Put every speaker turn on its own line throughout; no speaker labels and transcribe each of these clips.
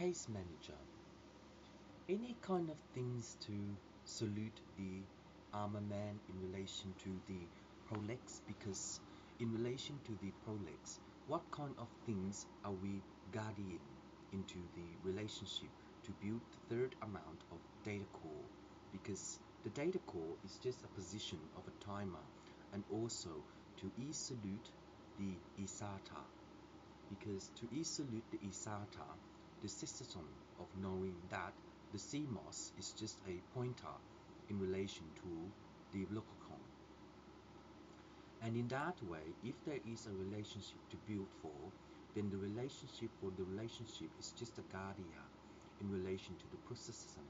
case manager. Any kind of things to salute the armor man in relation to the prolex, because in relation to the prolex, what kind of things are we guarding into the relationship to build the third amount of data core? Because the data core is just a position of a timer, and also to salute the ISATA, because to salute the ISATA, the system of knowing that the CMOS is just a pointer in relation to the localcom. And in that way, if there is a relationship to build for, then the relationship for the relationship is just a guardian in relation to the processor.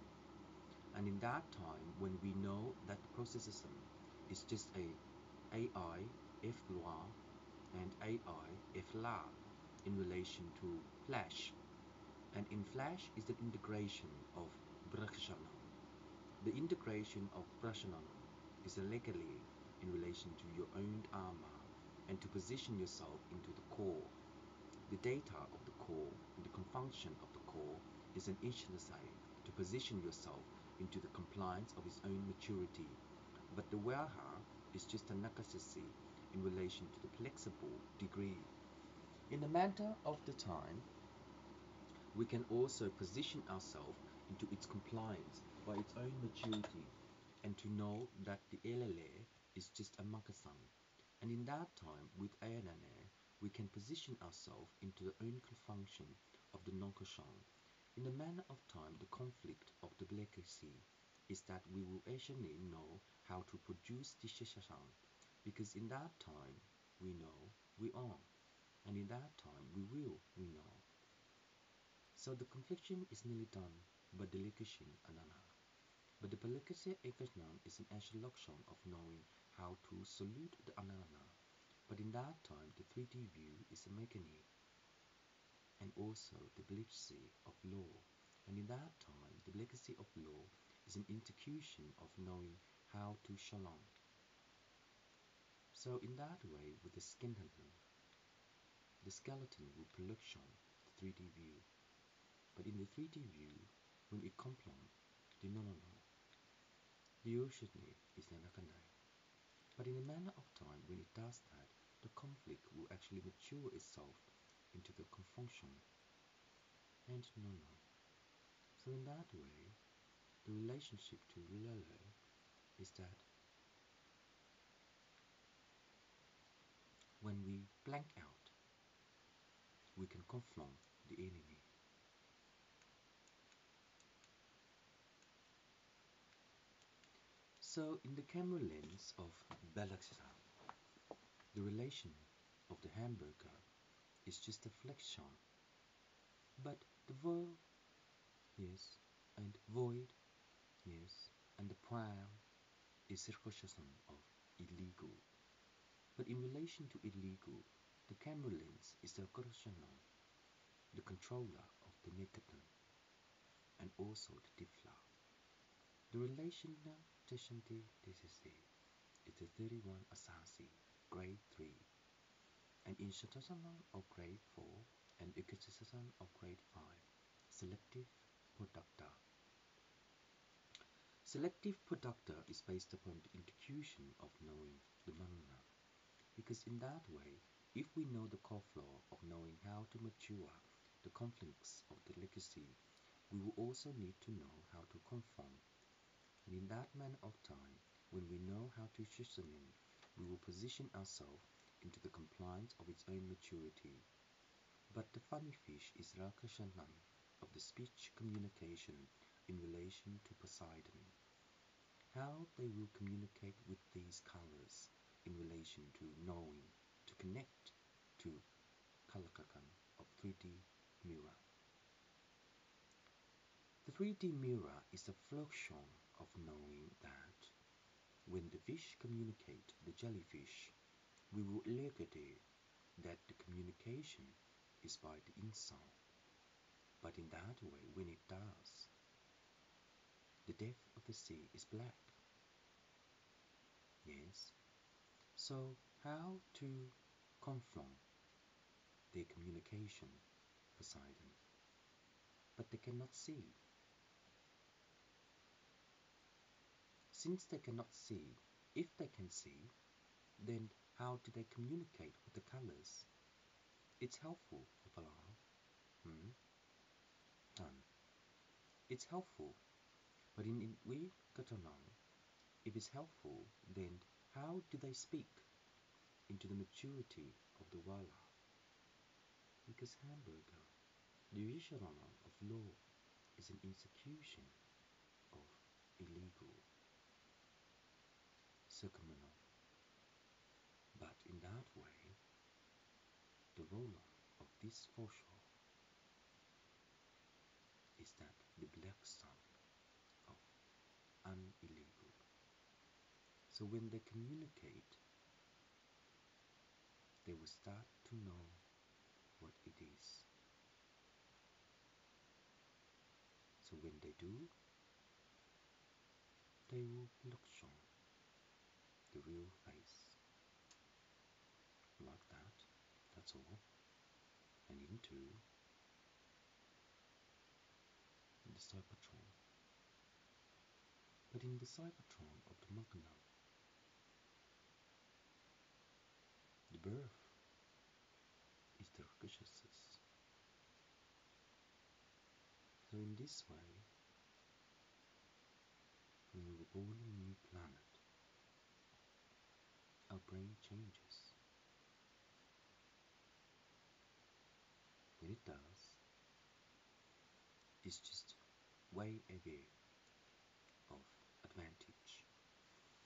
And in that time, when we know that the processor is just a AI F loa and AI F la in relation to flash, and in flash is the integration of Brachshanan. The integration of Brachshanan is legally in relation to your own armor and to position yourself into the core. The data of the core and the function of the core is an initializer to position yourself into the compliance of its own maturity. But the warehouse is just a necessity in relation to the flexible degree. In the matter of the time, we can also position ourselves into its compliance by its own maturity, and to know that the LLA is just a makasan. And in that time, with ANNA, we can position ourselves into the own function of the non-kashan. In the manner of time, the conflict of the legacy is that we will actually know how to produce the shishashan, because in that time, we know we are, and in that time, we know. So the confliction is nearly done, but the legacy anana. But the legacy ekashnan is an echelon of knowing how to salute the anana. But in that time, the 3D view is a mechanic, and also the legacy of law. And in that time, the legacy of law is an execution of knowing how to shalom. So in that way, with the skeleton will production the 3D view. But in the 3D view, when it complete, the no. The ocean is nanakanai. But in a manner of time, when it does that, the conflict will actually mature itself into the confunction and no. So in that way, the relationship to Lele is that when we blank out, we can confront the enemy. So in the camera lens of Balaxa, the relation of the hamburger is just a flexion, but the verb, yes, and void, yes, and the prime is circumcision of illegal. But in relation to illegal, the camera lens is the correlational, the controller of the negative, and also the diffla. The relational teshanti DCC is the 31 Asasi, grade 3, and in Shatasanan of grade 4 and Ikitasasan of grade 5, selective productor. Selective productor is based upon the intuition of knowing the manana, because in that way, if we know the core flaw of knowing how to mature the conflicts of the legacy, we will also need to know how to conform. And in that manner of time, when we know how to position, we will position ourselves into the compliance of its own maturity. But the funny fish is Rakashanan of the speech communication in relation to Poseidon. How they will communicate with these colors in relation to knowing, to connect to Kalakakan of 3D mirror. The 3D mirror is a function of knowing that when the fish communicate the jellyfish, we will legate that the communication is by the inside. But in that way, when it does, the depth of the sea is black. Yes. So how to confront their communication, Poseidon? But they cannot see. Since they cannot see, if they can see, then how do they communicate with the colors? It's helpful, Valal. It's helpful, but in we got to know, if it's helpful, then how do they speak into the maturity of the Wala? Because hamburger, the Risharana of law, is an execution of illegal circumvention. But in that way, the role of this foreshore is that the black son of unillegal. So when they communicate, they will start to know what it is. So when they do, they will look shown the real face. Like that, that's all. And into the Cybertron. But in the Cybertron of the Magna, the birth is the consciousness. So in this way, when we were born in a new planet, our brain changes. When it does, it's just way away of advantage.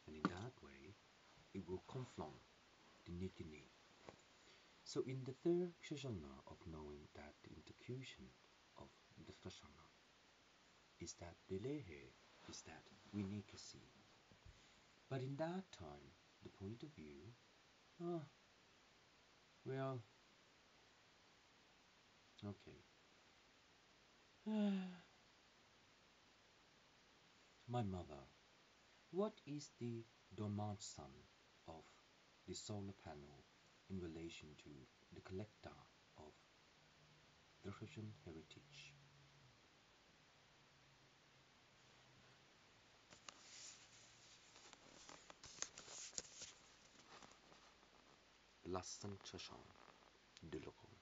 And in that way, it will confront the nitty. So in the third Kshana of knowing that the intercution of the Kshana is that Delehe is that we need to see. But in that time, the point of view, well, okay. My mother, what is the dormant sun of the solar panel in relation to the collector of the Russian heritage? Lassan Chashan Duloko.